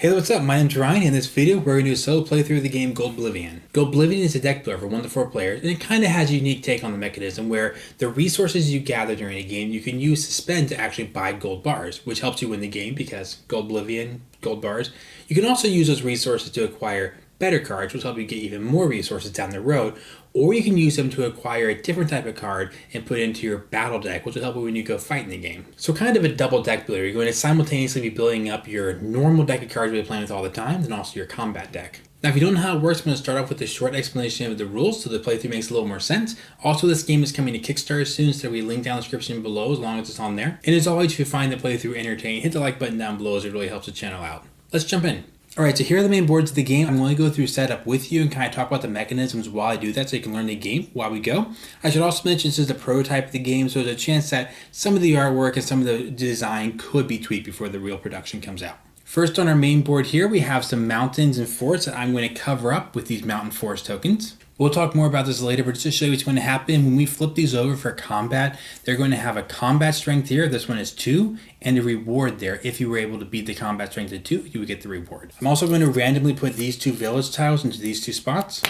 Hey, what's up? My name's Ryan. In this video, we're going to do a solo playthrough of the game GOLDblivion. GOLDblivion is a deck builder for 1 to 4 players, and it kind of has a unique take on the mechanism where the resources you gather during a game you can use to spend to actually buy gold bars, which helps you win the game because GOLDblivion, gold bars. You can also use those resources to acquire better cards, which help you get even more resources down the road, or you can use them to acquire a different type of card and put it into your battle deck, which will help you when you go fight in the game. So kind of a double deck builder. You're going to simultaneously be building up your normal deck of cards you're playing with all the time, and also your combat deck. Now, if you don't know how it works, I'm going to start off with a short explanation of the rules so the playthrough makes a little more sense. Also, this game is coming to Kickstarter soon, so there'll be a link down in the description below as long as it's on there. And as always, if you find the playthrough entertaining, hit the like button down below as it really helps the channel out. Let's jump in. Alright, so here are the main boards of the game. I'm going to go through setup with you and kind of talk about the mechanisms while I do that so you can learn the game while we go. I should also mention this is the prototype of the game, so there's a chance that some of the artwork and some of the design could be tweaked before the real production comes out. First on our main board here, we have some mountains and forts that I'm going to cover up with these mountain forest tokens. We'll talk more about this later, but just to show you what's going to happen, when we flip these over for combat, they're going to have a combat strength here. This one is 2, and a reward there. If you were able to beat the combat strength of 2, you would get the reward. I'm also going to randomly put these 2 village tiles into these 2 spots.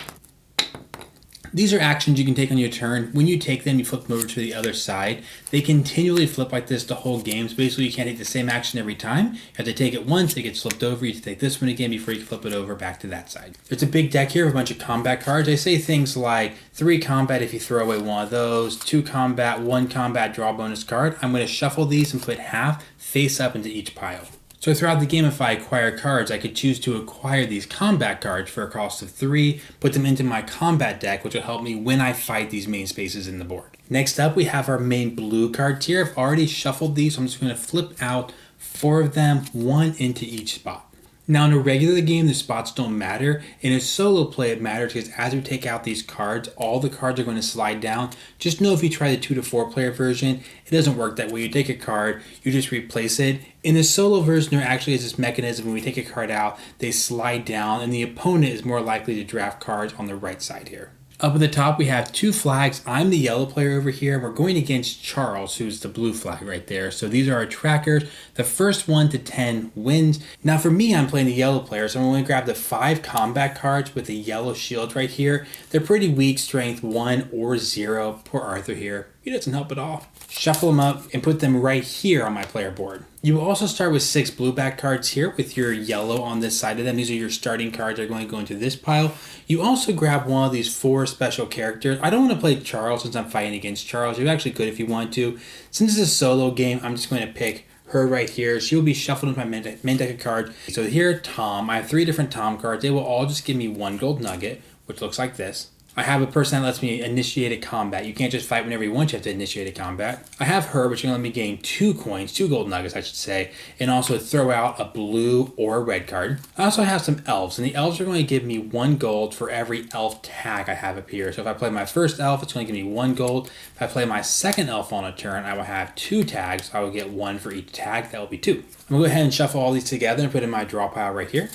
These are actions you can take on your turn. When you take them, you flip them over to the other side. They continually flip like this the whole game. So basically, you can't take the same action every time. You have to take it once, it gets flipped over. You have to take this one again before you can flip it over back to that side. There's a big deck here with a bunch of combat cards. I say things like 3 combat if you throw away one of those, 2 combat, 1 combat, draw bonus card. I'm going to shuffle these and put half face up into each pile. So throughout the game, if I acquire cards, I could choose to acquire these combat cards for a cost of 3, put them into my combat deck, which will help me when I fight these main spaces in the board. Next up, we have our main blue card tier. I've already shuffled these, so I'm just going to flip out 4 of them, 1 into each spot. Now in a regular game, the spots don't matter. In a solo play, it matters because as we take out these cards, all the cards are going to slide down. Just know if you try the 2 to 4 player version, it doesn't work that way. You take a card, you just replace it. In the solo version, there actually is this mechanism when we take a card out, they slide down, and the opponent is more likely to draft cards on the right side here. Up at the top, we have 2 flags. I'm the yellow player over here, and we're going against Charles, who's the blue flag right there. So these are our trackers. The first 1 to 10 wins. Now for me, I'm playing the yellow player, so I'm going to grab the 5 combat cards with the yellow shield right here. They're pretty weak, strength 1 or 0. Poor Arthur here. He doesn't help at all. Shuffle them up and put them right here on my player board. You will also start with 6 blue back cards here with your yellow on this side of them. These are your starting cards that are going to go into this pile. You also grab one of these 4 special characters. I don't want to play Charles since I'm fighting against Charles. You actually could if you want to. Since it's a solo game, I'm just going to pick her right here. She will be shuffled into my main deck of cards. So here, Tom. I have 3 different Tom cards. They will all just give me 1 gold nugget, which looks like this. I have a person that lets me initiate a combat. You can't just fight whenever you want, you have to initiate a combat. I have her, which is going to let me gain 2 coins, 2 gold nuggets, I should say, and also throw out a blue or a red card. I also have some elves, and the elves are going to give me 1 gold for every elf tag I have up here. So if I play my first elf, it's going to give me 1 gold. If I play my second elf on a turn, I will have 2 tags. I will get 1 for each tag. That will be 2. I'm going to go ahead and shuffle all these together and put in my draw pile right here.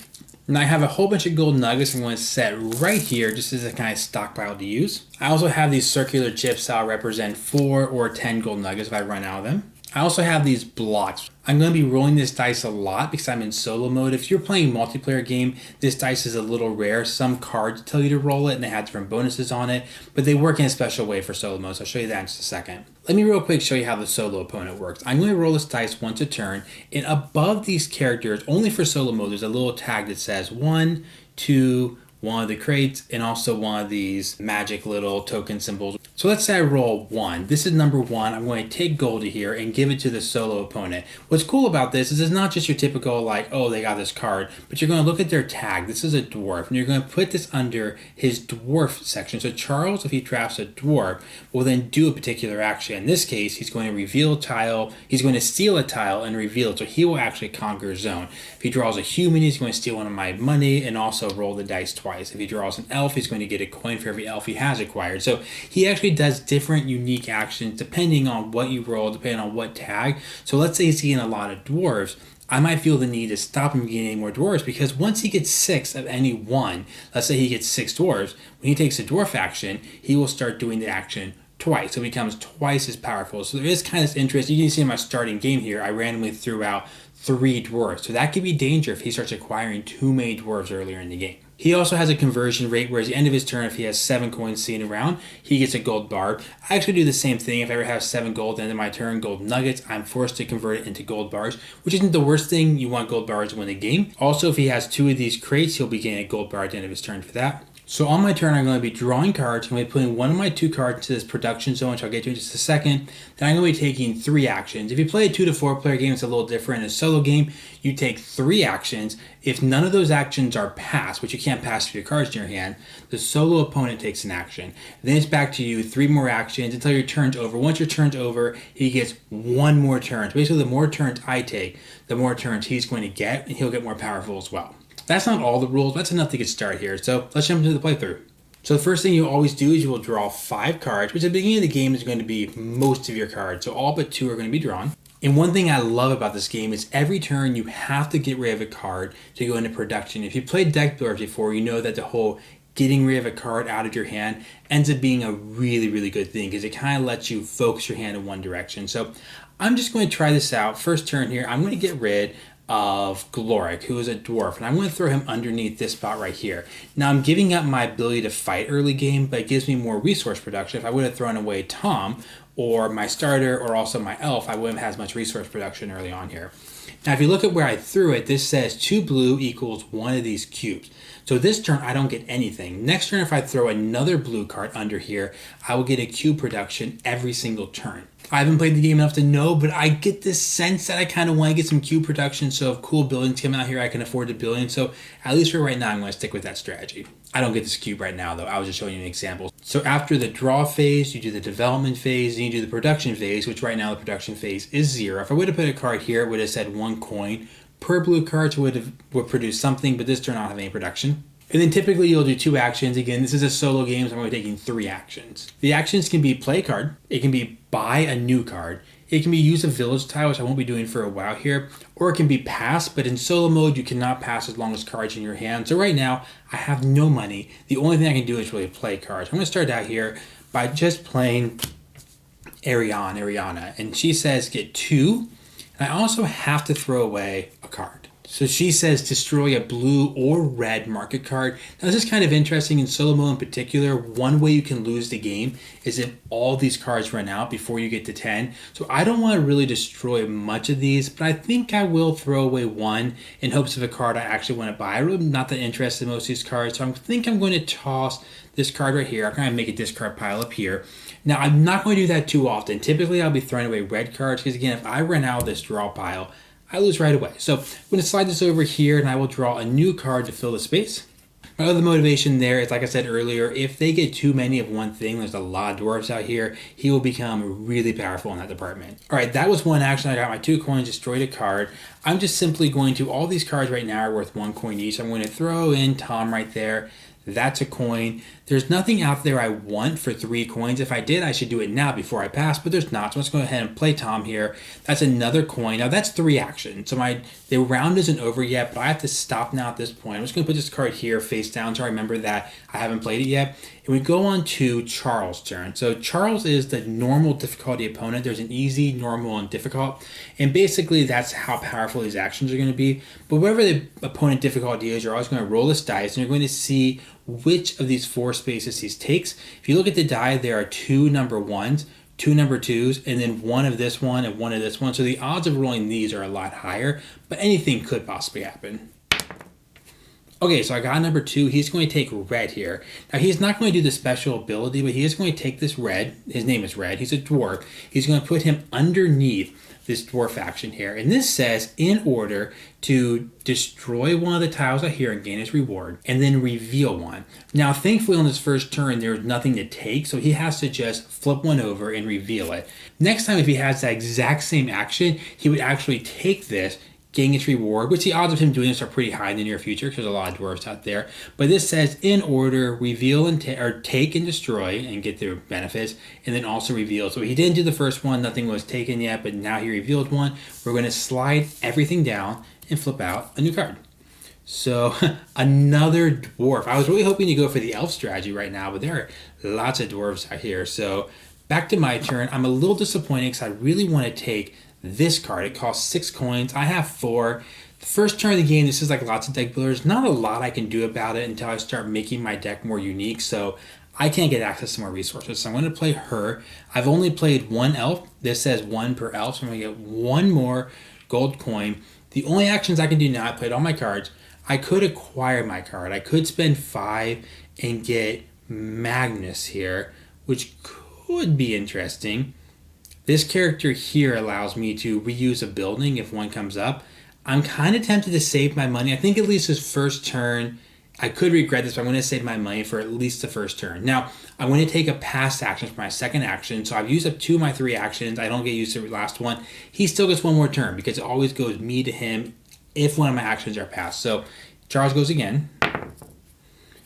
Now I have a whole bunch of gold nuggets I'm going to set right here just as a kind of stockpile to use. I also have these circular chips that will represent 4 or 10 gold nuggets if I run out of them. I also have these blocks. I'm going to be rolling this dice a lot because I'm in solo mode. If you're playing a multiplayer game, this dice is a little rare. Some cards tell you to roll it and they have different bonuses on it, but they work in a special way for solo mode, so I'll show you that in just a second. Let me real quick show you how the solo opponent works. I'm going to roll this dice once a turn, and above these characters, only for solo mode, there's a little tag that says 1, 2, one of the crates, and also one of these magic little token symbols. So let's say I roll 1. This is number 1. I'm going to take Goldie here and give it to the solo opponent. What's cool about this is it's not just your typical like, oh, they got this card, but you're going to look at their tag. This is a dwarf, and you're going to put this under his dwarf section. So Charles, if he drafts a dwarf, will then do a particular action. In this case, he's going to reveal a tile. He's going to steal a tile and reveal it. So he will actually conquer a zone. If he draws a human, he's going to steal one of my money and also roll the dice twice. If he draws an elf, he's going to get a coin for every elf he has acquired. So he actually does different unique actions depending on what you roll, depending on what tag. So let's say he's getting a lot of dwarves. I might feel the need to stop him from getting any more dwarves because once he gets 6 of any one, let's say he gets 6 dwarves, when he takes a dwarf action, he will start doing the action twice. So it becomes twice as powerful. So there is kind of this interest. You can see in my starting game here, I randomly threw out 3 dwarves. So that could be danger if he starts acquiring too many dwarves earlier in the game. He also has a conversion rate where at the end of his turn, if he has 7 coins sitting around, he gets a gold bar. I actually do the same thing. If I ever have 7 gold at the end of my turn, gold nuggets, I'm forced to convert it into gold bars, which isn't the worst thing. You want gold bars to win the game. Also, if he has 2 of these crates, he'll be getting a gold bar at the end of his turn for that. So on my turn, I'm going to be drawing cards. I'm going to be putting one of my 2 cards into this production zone, which I'll get to in just a second. Then I'm going to be taking 3 actions. If you play a 2 to 4 player game, it's a little different. In a solo game, you take 3 actions. If none of those actions are passed, which you can't pass with your cards in your hand, the solo opponent takes an action. Then it's back to you, 3 more actions until your turn's over. Once your turn's over, he gets 1 more turn. So basically, the more turns I take, the more turns he's going to get, and he'll get more powerful as well. That's not all the rules, that's enough to get started here. So let's jump into the playthrough. So the first thing you always do is you will draw 5 cards, which at the beginning of the game is going to be most of your cards. So all but 2 are going to be drawn. And one thing I love about this game is every turn you have to get rid of a card to go into production. If you played deck builders before, you know that the whole getting rid of a card out of your hand ends up being a really, really good thing because it kind of lets you focus your hand in one direction. So I'm just going to try this out. First turn here, I'm going to get rid of Gloric, who is a dwarf, and I'm going to throw him underneath this spot right here. Now I'm giving up my ability to fight early game, but it gives me more resource production. If I would have thrown away Tom or my starter or also my elf, I wouldn't have as much resource production early on here. Now if you look at where I threw it, this says 2 blue equals 1 of these cubes. So this turn I don't get anything. Next turn, if I throw another blue card under here, I will get a cube production every single turn. I haven't played the game enough to know, but I get this sense that I kind of want to get some cube production. So if cool buildings come out here, I can afford to build in. So at least for right now, I'm going to stick with that strategy. I don't get this cube right now, though. I was just showing you an example. So after the draw phase, you do the development phase, and you do the production phase, which right now the production phase is 0. If I would have put a card here, it would have said 1 coin per blue card, so would produce something, but this turn I don't have any production. And then typically you'll do 2 actions. Again, this is a solo game, so I'm going to be taking 3 actions. The actions can be play a card, it can be buy a new card, it can be use a village tile, which I won't be doing for a while here, or it can be pass, but in solo mode you cannot pass as long as cards in your hand. So right now, I have no money. The only thing I can do is really play cards. I'm going to start out here by just playing Ariana, and she says get 2, and I also have to throw away a card. So she says destroy a blue or red market card. Now this is kind of interesting in solo mode in particular. One way you can lose the game is if all these cards run out before you get to 10. So I don't want to really destroy much of these, but I think I will throw away 1 in hopes of a card I actually want to buy. I'm really not that interested in most of these cards, so I think I'm going to toss this card right here. I'm going to make a discard pile up here. Now I'm not going to do that too often. Typically I'll be throwing away red cards because again, if I run out of this draw pile, I lose right away. So I'm going to slide this over here and I will draw a new card to fill the space. My other motivation there is, like I said earlier, if they get too many of one thing, there's a lot of dwarves out here, he will become really powerful in that department. All right, that was one action. I got my 2 coins, destroyed a card. I'm just simply going to, all these cards right now are worth 1 coin each. I'm going to throw in Tom right there. That's a coin. There's nothing out there I want for 3 coins. If I did, I should do it now before I pass, but there's not. So let's go ahead and play Tom here. That's another coin. Now that's 3 actions. So the round isn't over yet, but I have to stop now at this point. I'm just going to put this card here face down so I remember that I haven't played it yet. And we go on to Charles' turn. So Charles is the normal difficulty opponent. There's an easy, normal, and difficult. And basically that's how powerful these actions are going to be. But whatever the opponent difficulty is, you're always going to roll this dice and you're going to see which of these 4 spaces he takes. If you look at the die, there are 2 number 1s, 2 number 2s, and then 1 of this one and 1 of this one. So the odds of rolling these are a lot higher, but anything could possibly happen. Okay, so I got number 2. He's going to take red here. Now, he's not going to do the special ability, but he is going to take this red. His name is Red. He's a dwarf. He's going to put him underneath this dwarf action here. And this says, in order to destroy one of the tiles out here and gain his reward, and then reveal one. Now, thankfully, on this first turn, there's nothing to take, so he has to just flip one over and reveal it. Next time, if he has that exact same action, he would actually take this, getting its reward, which the odds of him doing this are pretty high in the near future because there's a lot of dwarves out there. But this says, in order, reveal and take and destroy and get their benefits, and then also reveal. So he didn't do the first one, nothing was taken yet, but now he revealed one. We're going to slide everything down and flip out a new card. So another dwarf. I was really hoping to go for the elf strategy right now, but there are lots of dwarves out here. So back to my turn. I'm a little disappointed because I really want to take this card. It costs 6 coins. I have 4. The first turn of the game, this is like lots of deck builders. Not a lot I can do about it until I start making my deck more unique. So I can't get access to more resources. So I'm going to play her. I've only played 1 elf. This says 1 per elf. So I'm going to get 1 more gold coin. The only actions I can do now, I played all my cards. I could acquire my card. I could spend 5 and get Magnus here, which could be interesting. This character here allows me to reuse a building if one comes up. I'm kind of tempted to save my money. I think at least his first turn, I could regret this, but I'm going to save my money for at least the first turn. Now, I'm going to take a pass action for my second action. So I've used up 2 of my 3 actions. I don't get used to the last one. He still gets 1 more turn because it always goes me to him if one of my actions are passed. So Charles goes again.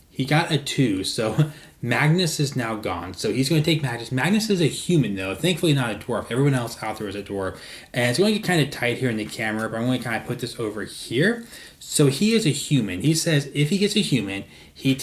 He got a 2, so Magnus is now gone. So he's going to take Magnus. Magnus is a human, though. Thankfully not a dwarf. Everyone else out there is a dwarf. And it's going to get kind of tight here in the camera, but I'm going to kind of put this over here. So he is a human. He says if he gets a human, he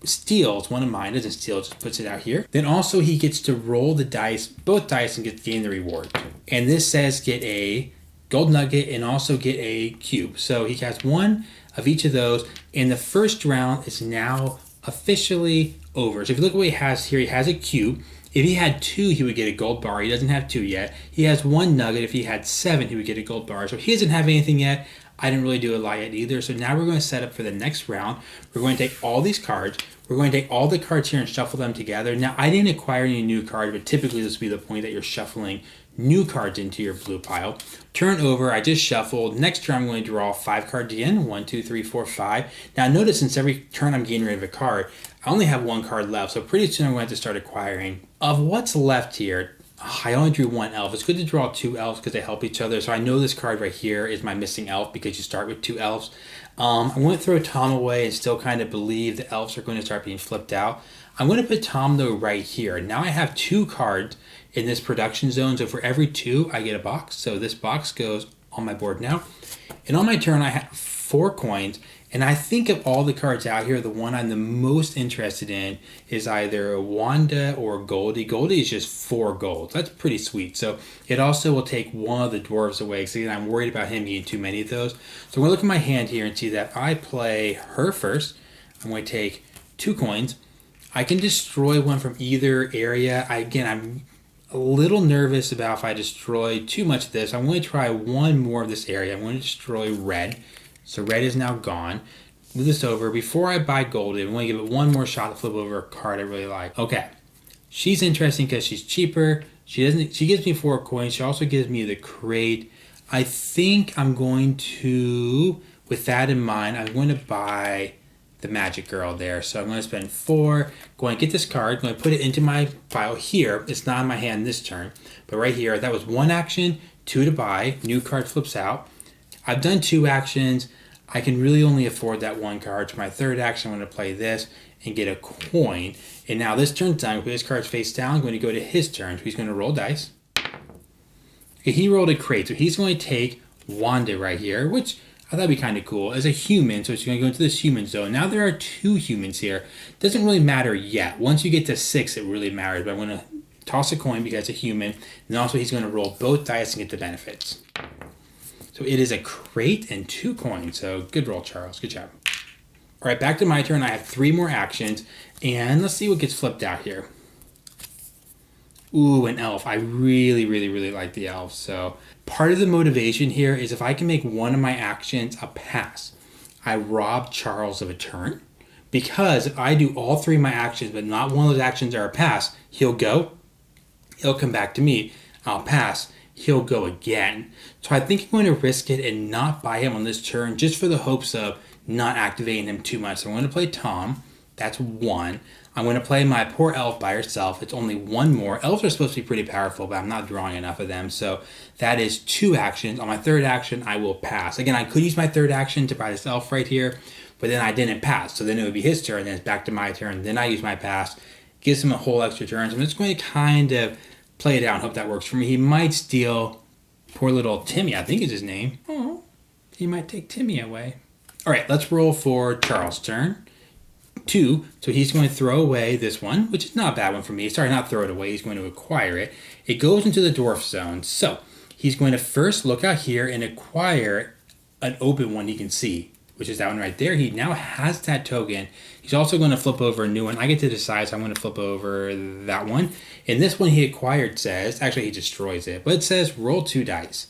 steals one of mine. Doesn't steal, just puts it out here. Then also he gets to roll the dice, both dice, and gain the reward. And this says get a gold nugget and also get a cube. So he has 1 of each of those. And the first round is now officially over. So if you look at what he has here, he has a cube. If he had 2, he would get a gold bar. He doesn't have 2 yet. He has 1 nugget. If he had 7, he would get a gold bar. So he doesn't have anything yet. I didn't really do a lot yet either. So now we're going to set up for the next round. We're going to take all these cards. We're going to take all the cards here and shuffle them together. Now, I didn't acquire any new cards, but typically this would be the point that you're shuffling new cards into your blue pile. Turn over, I just shuffled. Next turn, I'm going to draw 5 cards again. 1, 2, 3, 4, 5. Now, notice since every turn I'm getting rid of a card, I only have 1 card left. So pretty soon I'm going to have to start acquiring. Of what's left here, I only drew 1 elf. It's good to draw 2 elves because they help each other. So I know this card right here is my missing elf because you start with 2 elves. I'm going to throw Tom away and still kind of believe the elves are going to start being flipped out. I'm going to put Tom, though, right here. Now I have 2 cards in this production zone. So for every 2, I get a box. So this box goes on my board now. And on my turn, I have 4 coins. And I think of all the cards out here, the one I'm the most interested in is either Wanda or Goldie. Goldie is just 4 gold. That's pretty sweet. So it also will take one of the dwarves away. Because again, I'm worried about him getting too many of those. So I'm going to look at my hand here and see that I play her first. I'm going to take 2 coins. I can destroy one from either area. I'm a little nervous about if I destroy too much of this. I'm going to try 1 more of this area. I'm going to destroy red. So red is now gone. Move this over. Before I buy gold, I'm going to give it 1 more shot to flip over a card I really like. Okay. She's interesting because she's cheaper. She gives me 4 coins. She also gives me the crate. I think I'm going to, with that in mind, I'm going to buy the magic girl there. So I'm going to spend 4, going to get this card, going to put it into my pile here. It's not in my hand this turn, but right here, that was 1 action, 2 to buy, new card flips out. I've done 2 actions. I can really only afford that 1 card. For my third action, I'm going to play this and get a coin. And now this turn's done. With his cards face down, I'm going to go to his turn. So he's going to roll dice. Okay, he rolled a crate, so he's going to take Wanda right here, which I thought would be kind of cool. As a human, so he's going to go into this human zone. Now there are 2 humans here. Doesn't really matter yet. Once you get to 6, it really matters. But I'm going to toss a coin because it's a human. And also he's going to roll both dice and get the benefits. So it is a crate and 2 coins. So good roll, Charles. Good job. All right, back to my turn. I have 3 more actions. And let's see what gets flipped out here. Ooh, an elf. I really, really, really like the elf. So part of the motivation here is if I can make one of my actions a pass, I rob Charles of a turn. Because if I do all 3 of my actions, but not one of those actions are a pass, he'll go. He'll come back to me. I'll pass. He'll go again. So I think I'm going to risk it and not buy him on this turn just for the hopes of not activating him too much. So I'm going to play Tom. That's 1. I'm going to play my poor elf by herself. It's only 1 more. Elves are supposed to be pretty powerful, but I'm not drawing enough of them. So that is 2 actions. On my third action, I will pass. Again, I could use my third action to buy this elf right here, but then I didn't pass. So then it would be his turn, then it's back to my turn. Then I use my pass. Gives him a whole extra turn. So I'm just going to kind of play it out and hope that works for me. He might steal poor little Timmy, I think is his name. Oh, he might take Timmy away. All right, let's roll for Charles' turn. 2, so he's going to throw away this one, which is not a bad one for me. Sorry, not throw it away. He's going to acquire it. It goes into the dwarf zone. So he's going to first look out here and acquire an open one he can see, which is that one right there. He now has that token. He's also going to flip over a new one. I get to decide, so I'm going to flip over that one. And this one he acquired says, actually he destroys it, but it says roll 2 dice.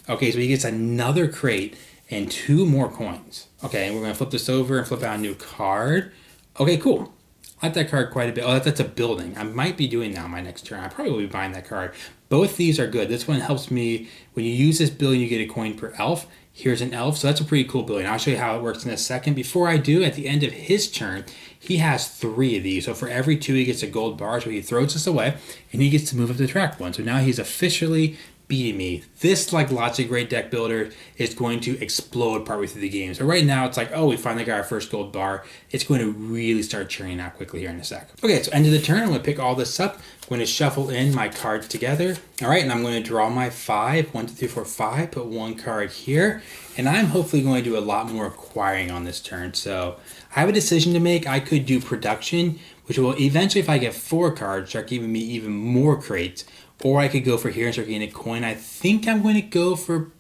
Okay, so he gets another crate and 2 more coins. Okay, and we're going to flip this over and flip out a new card. Okay, cool. I like that card quite a bit. Oh, that's a building. I might be doing that on my next turn. I probably will be buying that card. Both these are good. This one helps me. When you use this building, you get a coin per elf. Here's an elf, so that's a pretty cool building. I'll show you how it works in a second. Before I do, at the end of his turn, he has 3 of these. So for every 2, he gets a gold bar. So he throws this away, and he gets to move up to track 1. So now he's officially beating me. This, like lots of great deck builders, is going to explode partway through the game. So right now it's like, oh, we finally got our first gold bar. It's going to really start churning out quickly here in a sec. Okay, so end of the turn, I'm going to pick all this up. I'm going to shuffle in my cards together. All right, and I'm going to draw my 5. 1, 2, 3, 4, 5. Put 1 card here. And I'm hopefully going to do a lot more acquiring on this turn. So I have a decision to make. I could do production, which will eventually, if I get 4 cards, start giving me even more crates. Or I could go for here and start getting a coin. I think I'm going to go for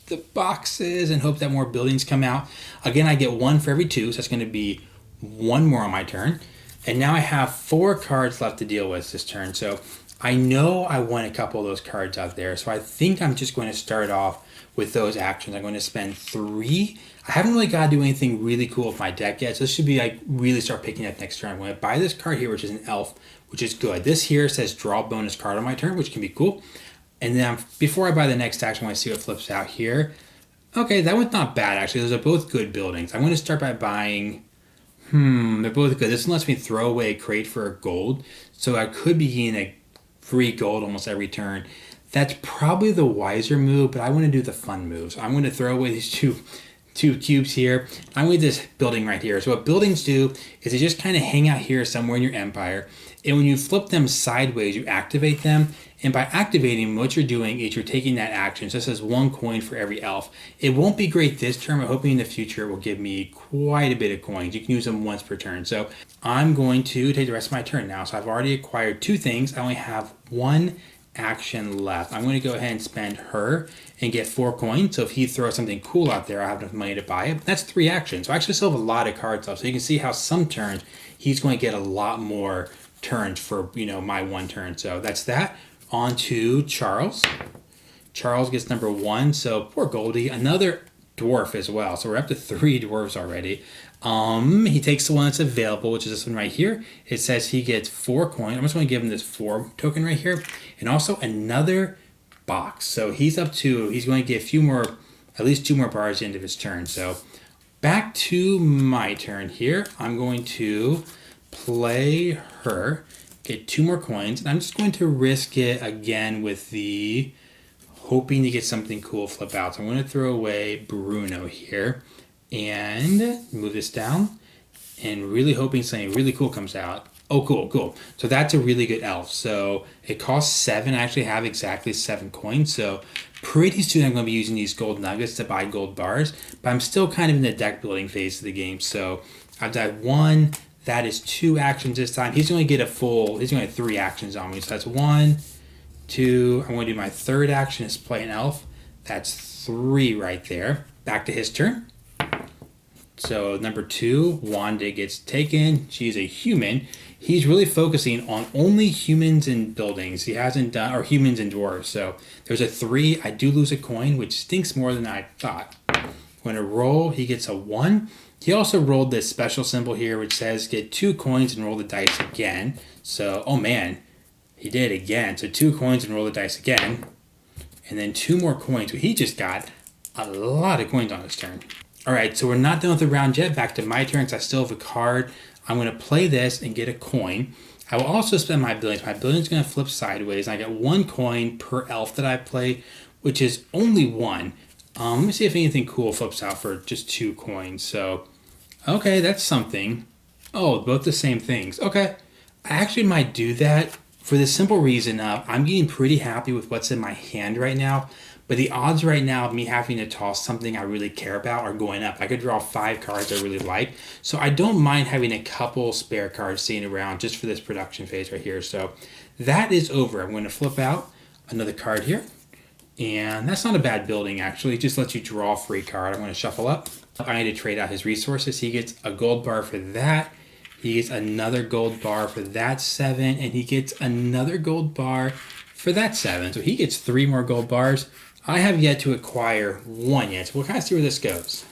the boxes and hope that more buildings come out. Again, I get 1 for every 2, so that's going to be 1 more on my turn. And now I have 4 cards left to deal with this turn. So I know I want a couple of those cards out there. So I think I'm just going to start off with those actions. I'm going to spend 3. I haven't really got to do anything really cool with my deck yet. So this should be like really start picking up next turn. I'm going to buy this card here, which is an elf, which is good. This here says draw bonus card on my turn, which can be cool. And then before I buy the next action, I want to see what flips out here. Okay, that one's not bad actually. Those are both good buildings. I'm going to start by buying, they're both good. This one lets me throw away a crate for a gold. So I could be getting a free gold almost every turn. That's probably the wiser move, but I want to do the fun moves. I'm going to throw away these two cubes here. I'm with this building right here. So what buildings do is they just kind of hang out here somewhere in your empire. And when you flip them sideways, you activate them. And by activating, what you're doing is you're taking that action. So this is 1 coin for every elf. It won't be great this turn. I'm hoping in the future it will give me quite a bit of coins. You can use them once per turn. So I'm going to take the rest of my turn now. So I've already acquired 2 things. I only have 1 action left. I'm going to go ahead and spend her and get 4 coins. So if he throws something cool out there, I have enough money to buy it. That's 3 actions. So I actually still have a lot of cards left. So you can see how some turns he's going to get a lot more turns for, my 1 turn. So that's that. On to Charles. Charles gets number 1. So poor Goldie. Another dwarf as well. So we're up to 3 dwarves already. He takes the one that's available, which is this one right here. It says he gets 4 coins. I'm just going to give him this 4 token right here. And also another box. So he's going to get at least 2 more bars at the end of his turn. So back to my turn here. I'm going to play her, get 2 more coins. And I'm just going to risk it again with the hoping to get something cool flip out. So I'm going to throw away Bruno here and move this down and really hoping something really cool comes out. Oh, cool. So that's a really good elf. So it costs 7. I actually have exactly 7 coins. So pretty soon I'm going to be using these gold nuggets to buy gold bars. But I'm still kind of in the deck building phase of the game. So I've got 1. That is 2 actions this time. He's going to get he's going to have 3 actions on me. So that's 1, 2. I'm going to do my 3rd action is play an elf. That's 3 right there. Back to his turn. So number 2, Wanda gets taken. She's a human. He's really focusing on only humans and buildings. He hasn't done, or humans and dwarves. So there's a 3. I do lose a coin, which stinks more than I thought. When I roll, he gets a 1. He also rolled this special symbol here, which says get 2 coins and roll the dice again. So, oh man, he did it again. So 2 coins and roll the dice again. And then 2 more coins. So he just got a lot of coins on his turn. All right, so we're not done with the round yet. Back to my turn, because I still have a card. I'm going to play this and get a coin. I will also spend my buildings. My building's going to flip sideways. And I get 1 coin per elf that I play, which is only 1. Let me see if anything cool flips out for just 2 coins. So, okay, that's something. Oh, both the same things. Okay, I actually might do that for the simple reason of I'm getting pretty happy with what's in my hand right now. But the odds right now of me having to toss something I really care about are going up. I could draw 5 cards I really like. So I don't mind having a couple spare cards sitting around just for this production phase right here. So that is over. I'm going to flip out. another card here. And that's not a bad building, actually. It just lets you draw a free card. I'm going to shuffle up. I need to trade out his resources. He gets a gold bar for that. He gets another gold bar for that 7. And he gets another gold bar for that 7. So he gets 3 more gold bars. I have yet to acquire 1 yet. So we'll kind of see where this goes.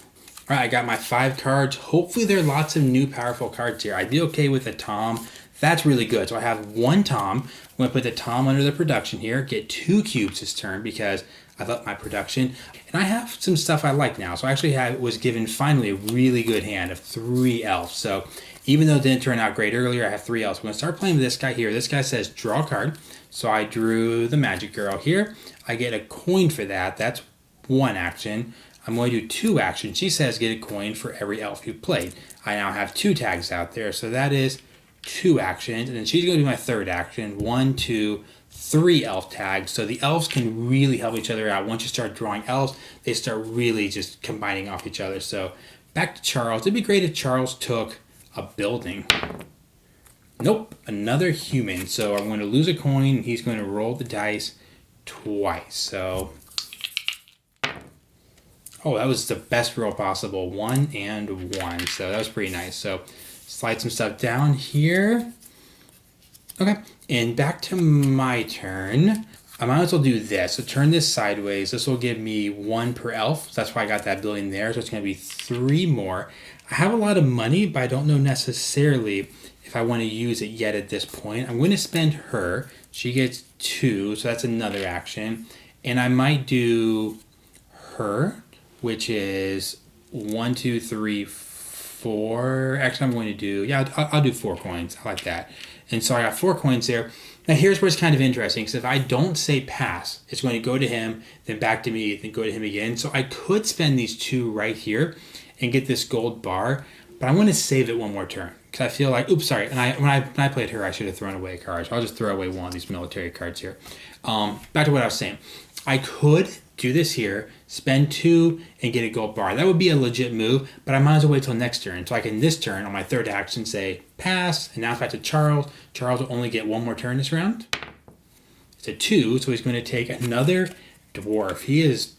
All right, I got my 5 cards. Hopefully there are lots of new powerful cards here. I'd be okay with a Tom. That's really good. So I have 1 Tom. I'm going to put the Tom under the production here. Get 2 cubes this turn because I've upped my production. And I have some stuff I like now. So I actually was given finally a really good hand of 3 elves. So even though it didn't turn out great earlier, I have 3 elves. I'm going to start playing with this guy here. This guy says draw a card. So I drew the magic girl here. I get a coin for that. That's 1 action. I'm going to do 2 actions. She says get a coin for every elf you played. I now have 2 tags out there. So that is 2 actions. And then she's going to do my 3rd action. 1, 2, 3 elf tags. So the elves can really help each other out. Once you start drawing elves, they start really just combining off each other. So back to Charles. It'd be great if Charles took a building. Nope, another human. So I'm going to lose a coin. He's going to roll the dice twice. So, oh, that was the best roll possible. 1 and 1. So that was pretty nice. So slide some stuff down here. Okay, and back to my turn. I might as well do this. So turn this sideways. This will give me 1 per elf. So that's why I got that building there. So it's going to be 3 more. I have a lot of money, but I don't know necessarily if I want to use it yet at this point. I'm going to spend her. She gets 2, so that's another action. And I might do her, which is 1, 2, 3, 4. Actually, I'm going to do, I'll do 4 coins. I like that. And so I got 4 coins there. Now here's where it's kind of interesting, because if I don't say pass, it's going to go to him, then back to me, then go to him again. So I could spend these 2 right here and get this gold bar, but I'm going to save it 1 more turn. Because I feel like, oops, sorry. And when I played her, I should have thrown away cards. So I'll just throw away 1 of these military cards here. Back to what I was saying. I could do this here, spend 2, and get a gold bar. That would be a legit move, but I might as well wait till next turn. So I can this turn, on my 3rd action, say pass, and now it's back to Charles. Charles will only get 1 more turn this round. It's a 2, so he's going to take another dwarf. He is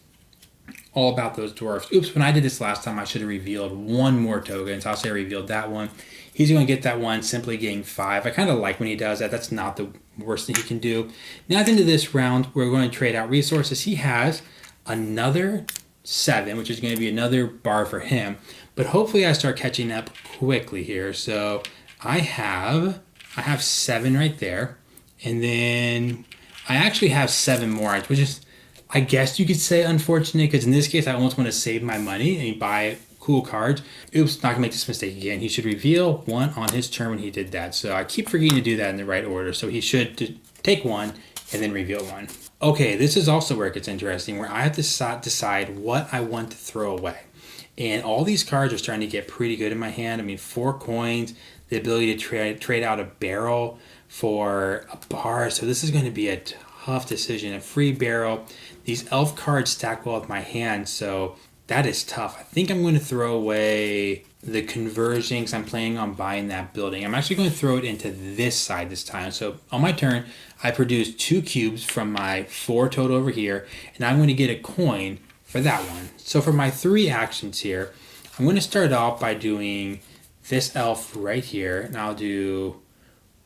all about those dwarfs. Oops, when I did this last time, I should have revealed 1 more token, so I'll say I revealed that one. He's going to get that one, simply getting 5. I kind of like when he does that. That's not the worst thing he can do. Now at the end of this round, we're going to trade out resources. He has another 7, which is going to be another bar for him. But hopefully I start catching up quickly here. So I have 7 right there. And then I actually have 7 more, which is, I guess you could say, unfortunate, because in this case, I almost want to save my money and buy cool cards. Oops, not gonna make this mistake again. He should reveal 1 on his turn when he did that. So I keep forgetting to do that in the right order. So he should take 1 and then reveal 1. Okay, this is also where it gets interesting, where I have to decide what I want to throw away. And all these cards are starting to get pretty good in my hand. I mean, 4 coins, the ability to trade out a barrel for a bar. So this is going to be a tough decision. A free barrel. These elf cards stack well with my hand, so that is tough. I think I'm going to throw away the conversion because I'm planning on buying that building. I'm actually going to throw it into this side this time. So on my turn, I produce 2 cubes from my 4 total over here, and I'm going to get a coin for that one. So for my 3 actions here, I'm going to start off by doing this elf right here, and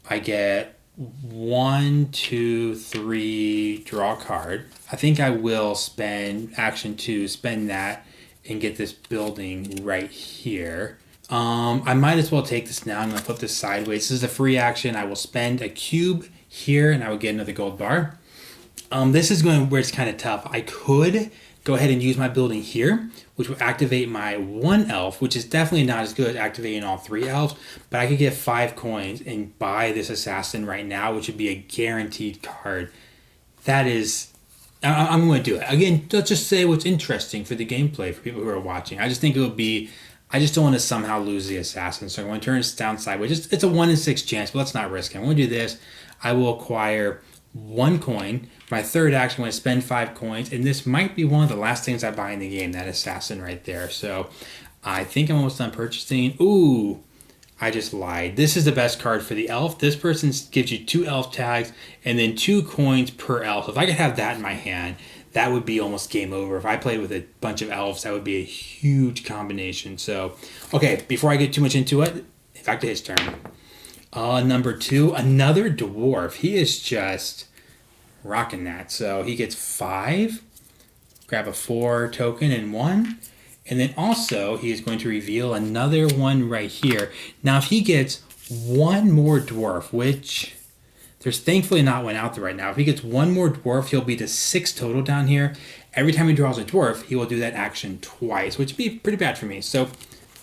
I get 1, 2, 3, draw a card. I think I will spend action 2, spend that, and get this building right here. I might as well take this now. I'm going to flip this sideways. This is a free action. I will spend a cube here, and I will get another gold bar. This is going where it's kind of tough. I could go ahead and use my building here, which will activate my 1 elf, which is definitely not as good as activating all 3 elves, but I could get 5 coins and buy this assassin right now, which would be a guaranteed card. That is, I'm going to do it. Again, let's just say what's interesting for the gameplay for people who are watching. I just think it would be, I just don't want to somehow lose the assassin, so I'm going to turn this down sideways. It's a 1 in 6 chance, but let's not risk it. I'm going to do this. I will acquire 1 coin. My 3rd action, I'm going to spend 5 coins, and this might be one of the last things I buy in the game, that assassin right there. So I think I'm almost done purchasing. Ooh, I just lied. This is the best card for the elf. This person gives you 2 elf tags and then 2 coins per elf. If I could have that in my hand, that would be almost game over. If I played with a bunch of elves, that would be a huge combination. So, okay, before I get too much into it, back to his turn. Number 2, another dwarf. He is just rocking that. So he gets 5. Grab a 4 token and 1. And then also, he is going to reveal another one right here. Now, if he gets 1 more dwarf, which there's thankfully not one out there right now. If he gets 1 more dwarf, he'll be to 6 total down here. Every time he draws a dwarf, he will do that action twice, which would be pretty bad for me. So,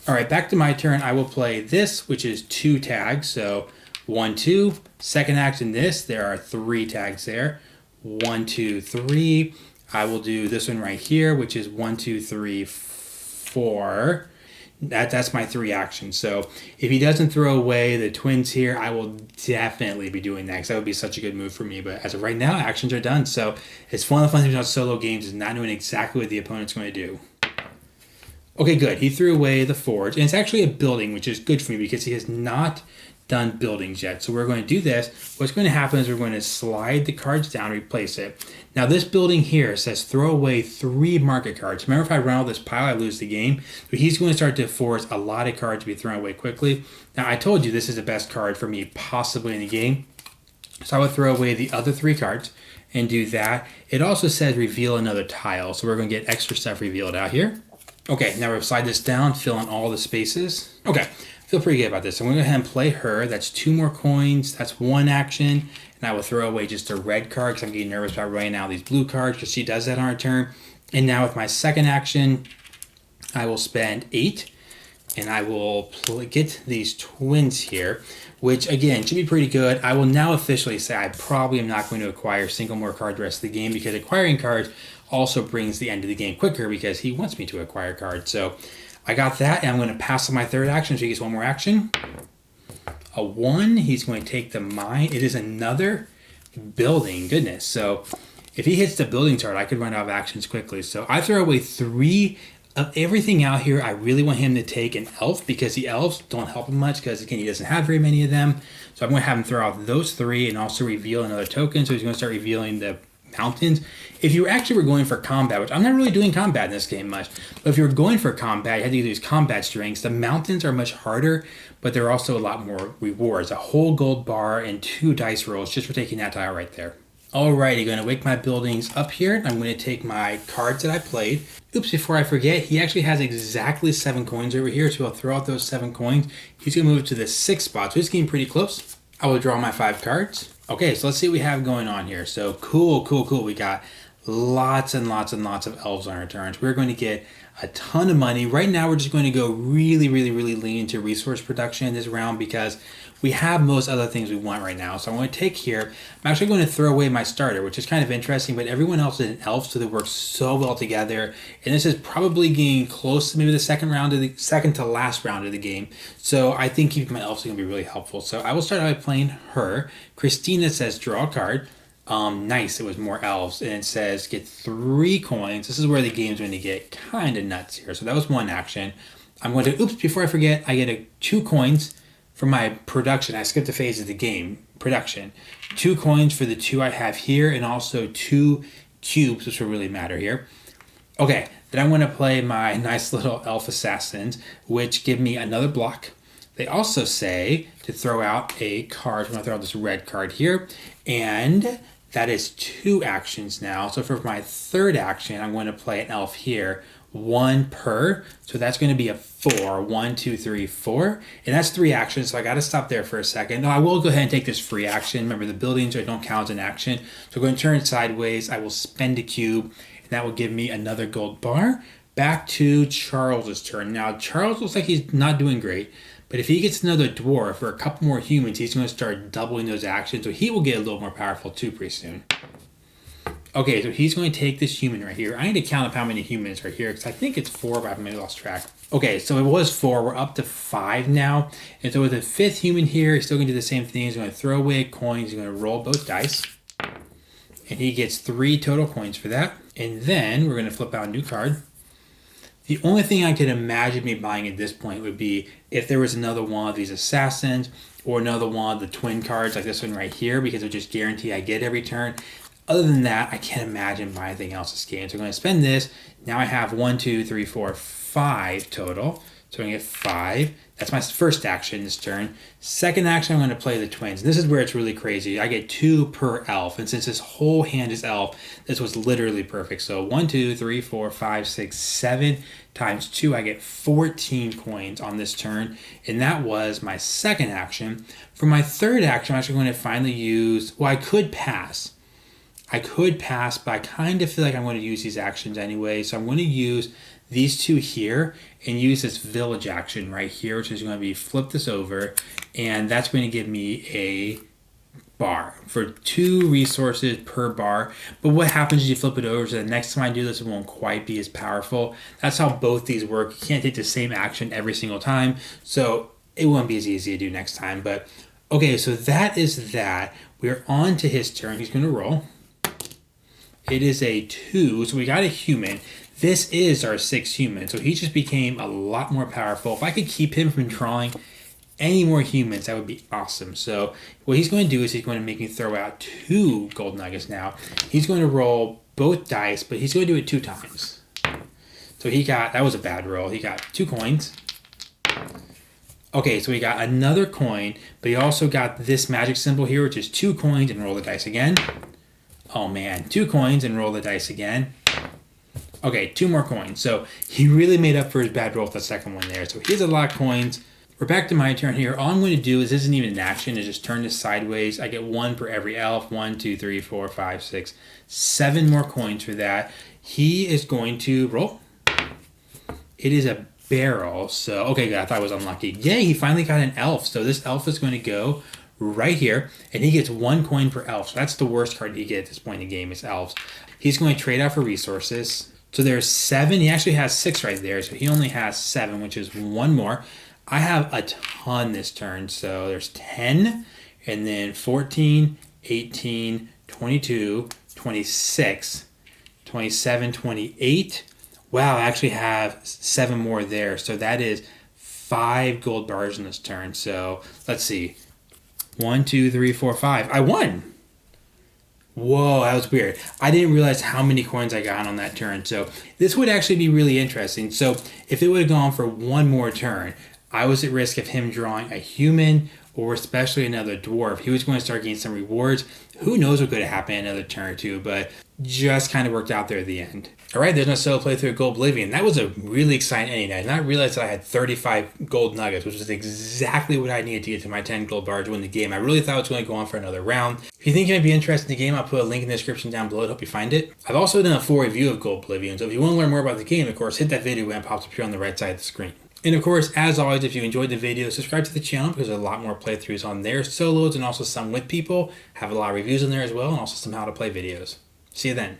all right, back to my turn. I will play this, which is 2 tags. So 1, 2. Second action this, there are 3 tags there. 1, 2, 3. I will do this one right here, which is 1, 2, 3, 4. That's my 3 actions. So if he doesn't throw away the twins here, I will definitely be doing that because that would be such a good move for me. But as of right now, actions are done. So it's one of the fun things about solo games is not knowing exactly what the opponent's going to do. Okay, good. He threw away the forge. And it's actually a building, which is good for me because he has not done buildings yet. So we're going to do this. What's going to happen is we're going to slide the cards down, replace it. Now this building here says throw away 3 market cards. Remember, if I run all this pile, I lose the game. So he's going to start to force a lot of cards to be thrown away quickly. Now I told you this is the best card for me possibly in the game. So I would throw away the other 3 cards and do that. It also says reveal another tile. So we're going to get extra stuff revealed out here. Okay, now we'll slide this down, fill in all the spaces. Okay. Feel pretty good about this. I'm going to go ahead and play her. That's 2 more coins. That's 1 action. And I will throw away just a red card because I'm getting nervous about running out these blue cards because she does that on her turn. And now with my second action, I will spend 8. And I will get these twins here, which again should be pretty good. I will now officially say I probably am not going to acquire a single more card the rest of the game because acquiring cards also brings the end of the game quicker because he wants me to acquire cards. So I got that, and I'm going to pass on my 3rd action, so he gets 1 more action. A 1, he's going to take the mine. It is another building, goodness. So if he hits the building chart, I could run out of actions quickly. So I throw away 3 of everything out here. I really want him to take an elf because the elves don't help him much because, again, he doesn't have very many of them. So I'm going to have him throw out those 3 and also reveal another token. So he's going to start revealing the mountains. If you actually were going for combat, which I'm not really doing combat in this game much, but if you were going for combat, you had to do these combat strings. The mountains are much harder, but there are also a lot more rewards. A whole gold bar and 2 dice rolls just for taking that tile right there. Alrighty, going to wake my buildings up here. I'm going to take my cards that I played. Oops, before I forget, he actually has exactly 7 coins over here, so I'll throw out those 7 coins. He's going to move to the 6th spot, so he's getting pretty close. I will draw my 5 cards. Okay, so let's see what we have going on here. So cool. We got lots and lots of elves on our turns. We're going to get a ton of money. Right now, we're just going to go really lean into resource production in this round because we have most other things we want right now. So I'm going to take here. I'm actually going to throw away my starter, which is kind of interesting, but everyone else is an elf, so they work so well together. And this is probably getting close to maybe the second to last round of the game. So I think keeping my elves is going to be really helpful. So I will start out by playing her. Christina says draw a card. Nice, it was more elves, and it says get 3 coins. This is where the game's going to get kind of nuts here. So that was 1 action. I'm going to, oops, before I forget, I get 2 coins for my production. I skipped the phase of the game, production. 2 coins for the 2 I have here, and also 2 cubes, which will really matter here. Okay, then I'm going to play my nice little elf assassins, which give me another block. They also say to throw out a card. I'm going to throw out this red card here, and that is 2 actions now. So for my 3rd action, I'm going to play an elf here, 1 per. So that's going to be a 4. 1, 2, 3, 4. And that's 3 actions, so I got to stop there for a second. No, I will go ahead and take this free action. Remember, the buildings don't count as an action. So I'm going to turn it sideways. I will spend a cube, and that will give me another gold bar. Back to Charles's turn. Now, Charles looks like he's not doing great. But if he gets another dwarf or a couple more humans, he's going to start doubling those actions. So he will get a little more powerful too pretty soon. Okay, so he's going to take this human right here. I need to count up how many humans are here because I think it's 4, but I've maybe lost track. Okay, so it was 4. We're up to 5 now. And so with the 5th human here, he's still going to do the same thing. He's going to throw away coins. He's going to roll both dice. And he gets 3 total coins for that. And then we're going to flip out a new card. The only thing I could imagine me buying at this point would be if there was another one of these assassins or another one of the twin cards like this one right here, because it would just guarantee I get every turn. Other than that, I can't imagine buying anything else this game. So I'm going to spend this. Now I have 1, 2, 3, 4, 5 total. So I'm going to get 5. That's my first action this turn. Second action, I'm going to play the twins. This is where it's really crazy. I get 2 per elf. And since this whole hand is elf, this was literally perfect. So 1, 2, 3, 4, 5, 6, 7 times 2. I get 14 coins on this turn. And that was my second action. For my third action, I'm actually going to finally use, well, I could pass. But I kind of feel like I'm going to use these actions anyway. So I'm going to use these two here and use this village action right here, which is going to be flip this over. And that's going to give me a bar for 2 resources per bar. But what happens is you flip it over, so the next time I do this, it won't quite be as powerful. That's how both these work. You can't take the same action every single time. So it won't be as easy to do next time. But okay, so that is that. We're on to his turn. He's going to roll. It is a 2, so we got a human. This is our 6th human, so he just became a lot more powerful. If I could keep him from drawing any more humans, that would be awesome. So what he's going to do is he's going to make me throw out 2 gold nuggets now. He's going to roll both dice, but he's going to do it 2 times. So that was a bad roll. He got 2 coins. Okay, so he got another coin, but he also got this magic symbol here, which is 2 coins, and roll the dice again. Oh man, 2 coins and roll the dice again. Okay, 2 more coins. So he really made up for his bad roll with the second one there. So he has a lot of coins. We're back to my turn here. All I'm going to do is, this isn't even an action, is just turn this sideways. I get 1 per every elf. 1, 2, 3, 4, 5, 6, 7 more coins for that. He is going to roll. It is a barrel. So, okay, good. I thought I was unlucky. Yay, he finally got an elf. So this elf is going to go right here, and he gets 1 coin per elf. So that's the worst card you get at this point in the game is elves. He's going to trade out for resources. So there's 7. He actually has 6 right there, so he only has 7, which is 1 more. I have a ton this turn, so there's 10, and then 14, 18, 22, 26, 27, 28. Wow, I actually have 7 more there, so that is 5 gold bars in this turn. So let's see. 1, 2, 3, 4, 5. I won. Whoa, that was weird. I didn't realize how many coins I got on that turn. So this would actually be really interesting. So if it would have gone for 1 more turn, I was at risk of him drawing a human or especially another dwarf. He was going to start getting some rewards. Who knows what could have happened in another turn or two, but just kind of worked out there at the end. All right, there's my solo playthrough of GOLDblivion. That was a really exciting ending. I did not realize that I had 35 gold nuggets, which is exactly what I needed to get to my 10 gold bars to win the game. I really thought it was going to go on for another round. If you think you might be interested in the game, I'll put a link in the description down below to help you find it. I've also done a full review of GOLDblivion, so if you want to learn more about the game, of course, hit that video when it pops up here on the right side of the screen. And of course, as always, if you enjoyed the video, subscribe to the channel because there's a lot more playthroughs on there, solos, and also some with people. Have a lot of reviews on there as well, and also some how to play videos. See you then.